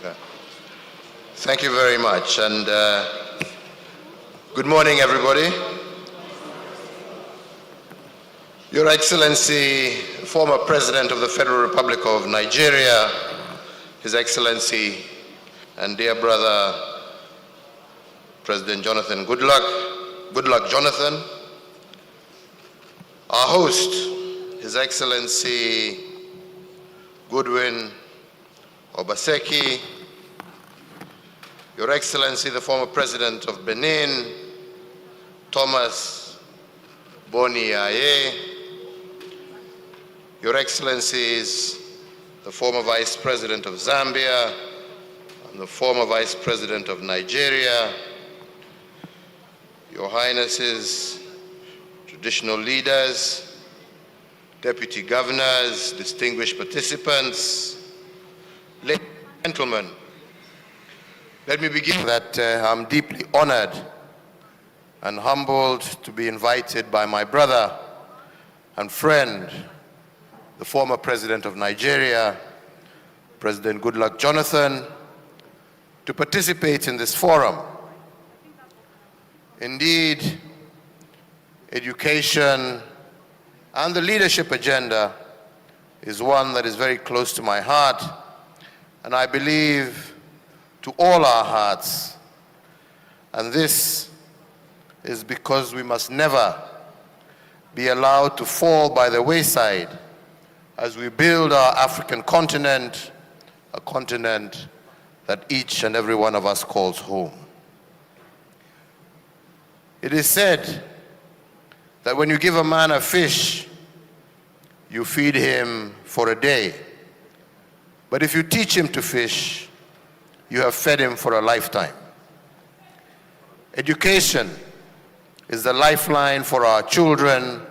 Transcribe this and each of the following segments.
Okay. Thank you very much, and good morning, everybody. Your Excellency, former President of the Federal Republic of Nigeria, His Excellency and dear brother, President Jonathan Goodluck Jonathan, our host, His Excellency Goodwin Obaseki, Your Excellency, the former President of Benin, Thomas Boni Aye, Your Excellencies, the former Vice President of Zambia, and the former Vice President of Nigeria, Your Highnesses, traditional leaders, deputy governors, distinguished participants, ladies and gentlemen, let me begin that I'm deeply honored and humbled to be invited by my brother and friend, the former President of Nigeria, President Goodluck Jonathan, to participate in this forum. Indeed, education and the leadership agenda is one that is very close to my heart, and I believe to all our hearts. And this is because we must never be allowed to fall by the wayside as we build our African continent, a continent that each and every one of us calls home. It is said that when you give a man a fish, you feed him for a day. But if you teach him to fish, you have fed him for a lifetime. Education is the lifeline for our children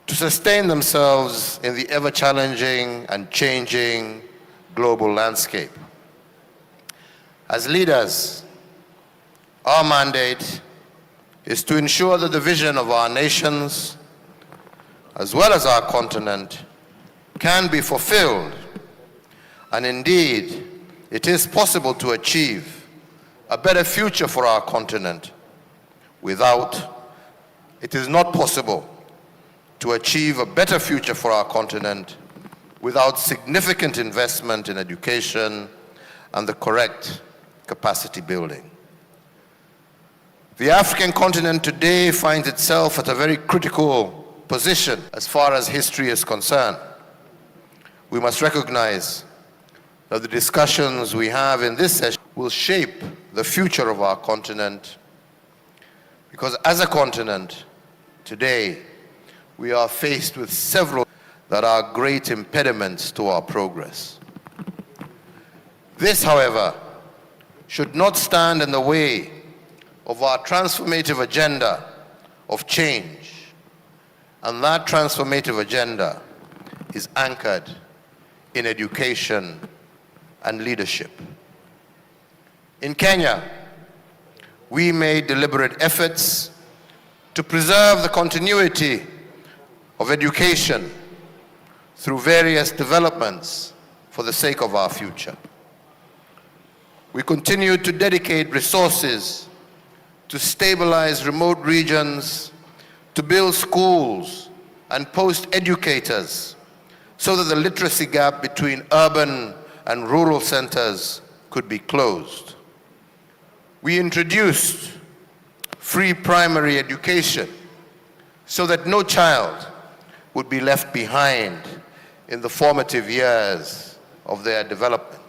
to sustain themselves in the ever-challenging and changing global landscape. As leaders, our mandate is to ensure that the vision of our nations, as well as our continent, can be fulfilled. And indeed, it is possible to achieve a better future for our continent. It is not possible to achieve a better future for our continent without significant investment in education and the correct capacity building. The African continent today finds itself at a very critical position as far as history is concerned. We must recognize that the discussions we have in this session will shape the future of our continent, because as a continent, today, we are faced with several that are great impediments to our progress. This, however, should not stand in the way of our transformative agenda of change. And that transformative agenda is anchored in education and leadership. In Kenya, we made deliberate efforts to preserve the continuity of education through various developments for the sake of our future. We continue to dedicate resources to stabilize remote regions, to build schools and post educators so that the literacy gap between urban and rural centers could be closed. We introduced free primary education so that no child would be left behind in the formative years of their development.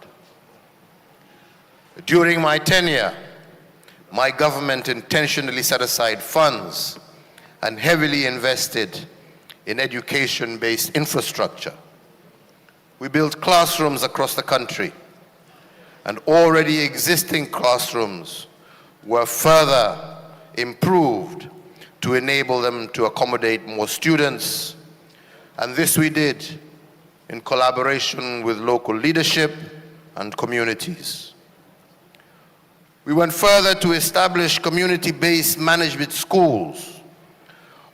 During my tenure, my government intentionally set aside funds and heavily invested in education-based infrastructure. We built classrooms across the country, and already existing classrooms were further improved to enable them to accommodate more students. And this we did in collaboration with local leadership and communities. We went further to establish community-based management schools,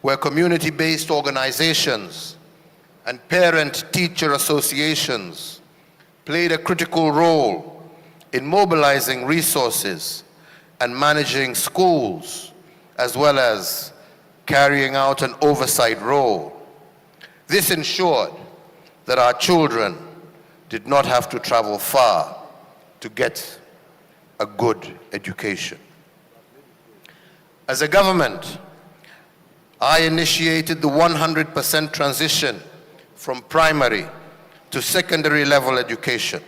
where community-based organizations and parent-teacher associations played a critical role in mobilizing resources and managing schools, as well as carrying out an oversight role. This ensured that our children did not have to travel far to get a good education. As a government, I initiated the 100% transition from primary to secondary level education.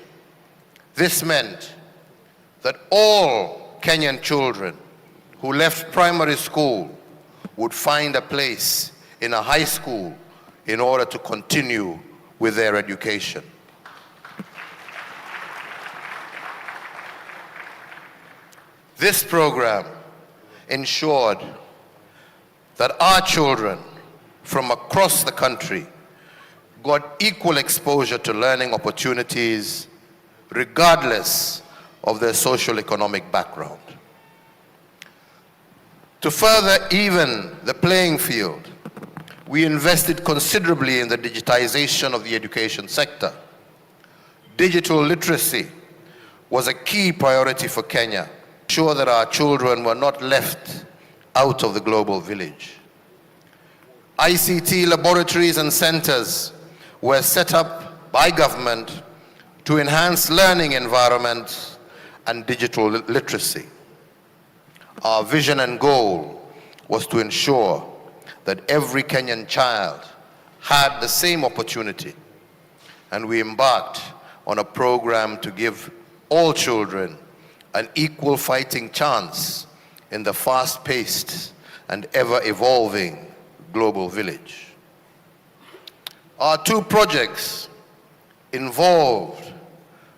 This meant that all Kenyan children who left primary school would find a place in a high school in order to continue with their education. This program ensured that our children from across the country got equal exposure to learning opportunities regardless of their socio-economic background. To further even the playing field, we invested considerably in the digitization of the education sector. Digital literacy was a key priority for Kenya, to ensure that our children were not left out of the global village. ICT laboratories and centers were set up by government to enhance learning environments and digital literacy. Our vision and goal was to ensure that every Kenyan child had the same opportunity, and we embarked on a program to give all children an equal fighting chance in the fast-paced and ever-evolving global village. Our two projects involved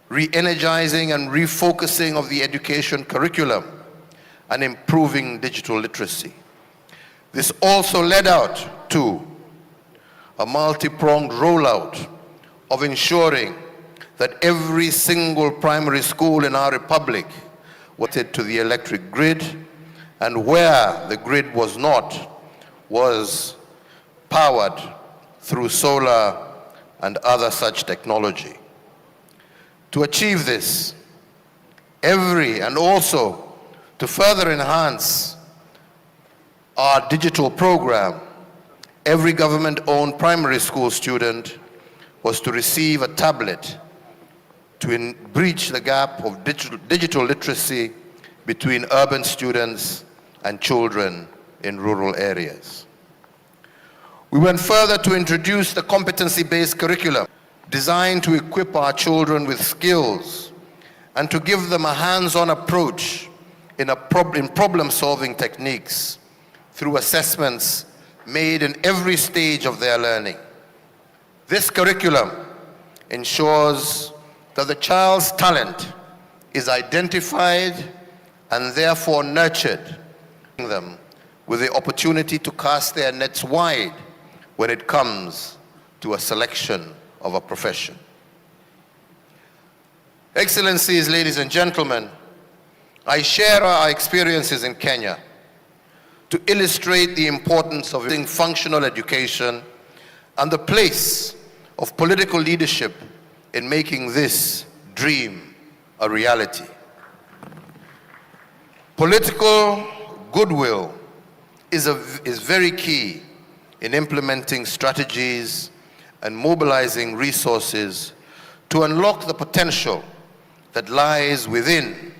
re-energizing and refocusing of the education curriculum and improving digital literacy. This also led out to a multi-pronged rollout of ensuring that every single primary school in our republic was connected to the electric grid, and where the grid was not, was powered through solar and other such technology. To achieve this, and also to further enhance our digital program, every government-owned primary school student was to receive a tablet to breach the gap of digital literacy between urban students and children in rural areas. We went further to introduce the competency-based curriculum designed to equip our children with skills and to give them a hands-on approach in problem-solving techniques through assessments made in every stage of their learning. This curriculum ensures that the child's talent is identified and therefore nurtured, them with the opportunity to cast their nets wide when it comes to a selection of a profession. Excellencies, ladies and gentlemen, I share our experiences in Kenya to illustrate the importance of functional education and the place of political leadership in making this dream a reality. Political goodwill is very key in implementing strategies and mobilizing resources to unlock the potential that lies within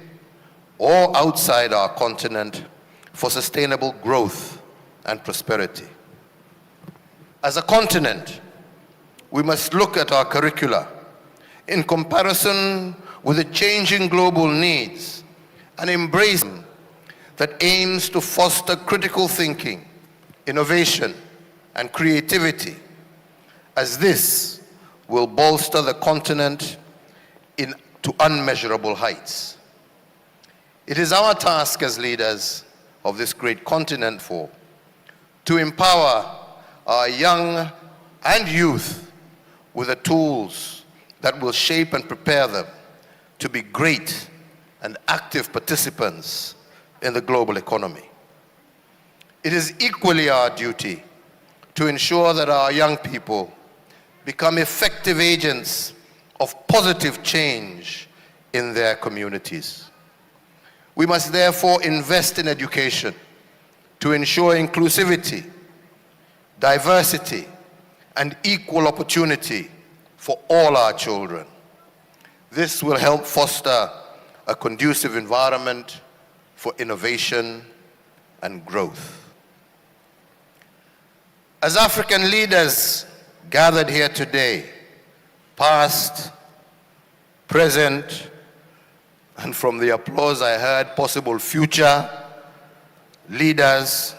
or outside our continent for sustainable growth and prosperity. As a continent, we must look at our curricula in comparison with the changing global needs and embrace them that aims to foster critical thinking, innovation, and creativity, as this will bolster the continent to unmeasurable heights. It is our task as leaders of this great continent to empower our young and youth with the tools that will shape and prepare them to be great and active participants in the global economy. It is equally our duty to ensure that our young people become effective agents of positive change in their communities. We must therefore invest in education to ensure inclusivity, diversity, and equal opportunity for all our children. This will help foster a conducive environment for innovation and growth. As African leaders gathered here today, past, present, and from the applause I heard, possible future leaders,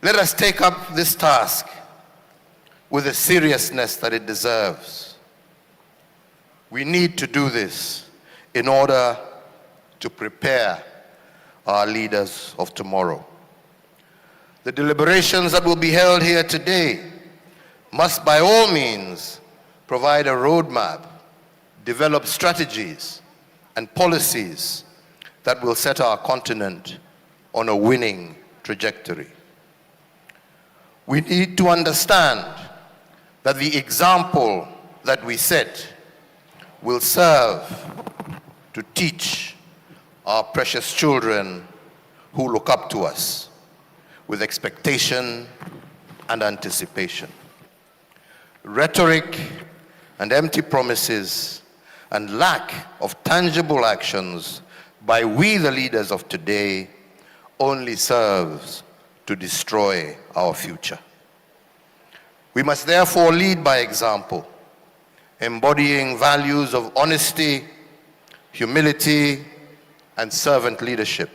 let us take up this task with the seriousness that it deserves. We need to do this in order to prepare our leaders of tomorrow. The deliberations that will be held here today must by all means provide a roadmap, develop strategies and policies that will set our continent on a winning trajectory. We need to understand that the example that we set will serve to teach our precious children who look up to us with expectation and anticipation. Rhetoric and empty promises and lack of tangible actions by we, the leaders of today, only serves to destroy our future. We must therefore lead by example, embodying values of honesty, humility, and servant leadership.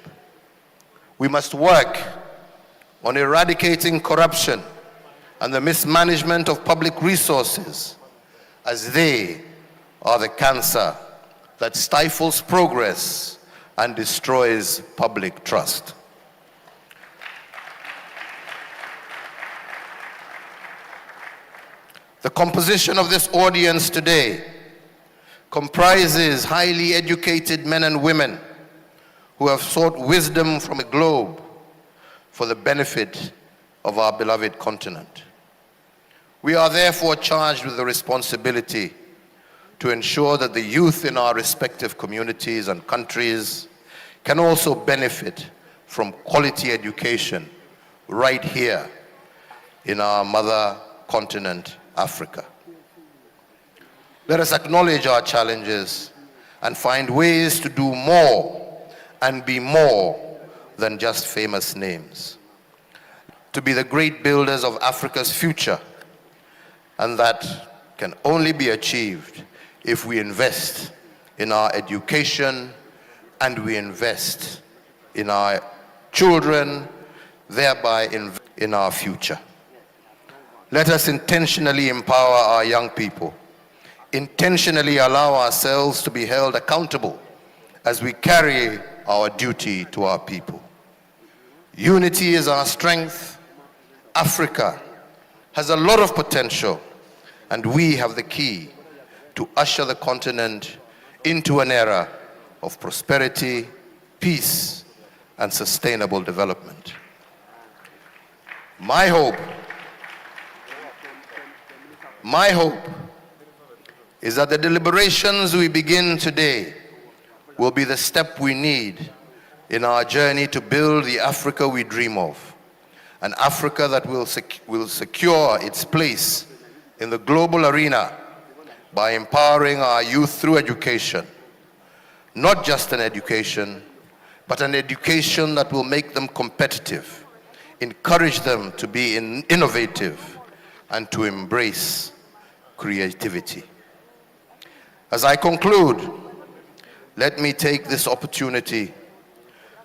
We must work on eradicating corruption and the mismanagement of public resources, as they are the cancer that stifles progress and destroys public trust. The composition of this audience today comprises highly educated men and women who have sought wisdom from a globe for the benefit of our beloved continent. We are therefore charged with the responsibility to ensure that the youth in our respective communities and countries can also benefit from quality education right here in our mother continent, Africa. Let us acknowledge our challenges and find ways to do more and be more than just famous names, to be the great builders of Africa's future, and that can only be achieved if we invest in our education and we invest in our children, thereby in our future. Let us intentionally empower our young people, intentionally allow ourselves to be held accountable as we carry our duty to our people. Unity is our strength. Africa has a lot of potential, and we have the key to usher the continent into an era of prosperity, peace, and sustainable development. My hope is that the deliberations we begin today will be the step we need in our journey to build the Africa we dream of, an Africa that will secure its place in the global arena by empowering our youth through education. Not just an education, but an education that will make them competitive, encourage them to be innovative, and to embrace creativity. As I conclude, let me take this opportunity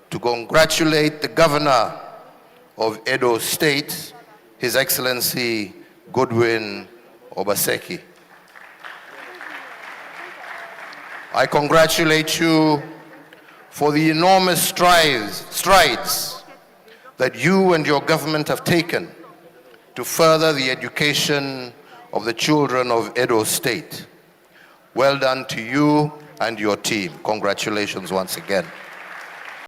to congratulate the Governor of Edo State, His Excellency Godwin Obaseki. I congratulate you for the enormous strides that you and your government have taken to further the education of the children of Edo State. Well done to you and your team. Congratulations once again.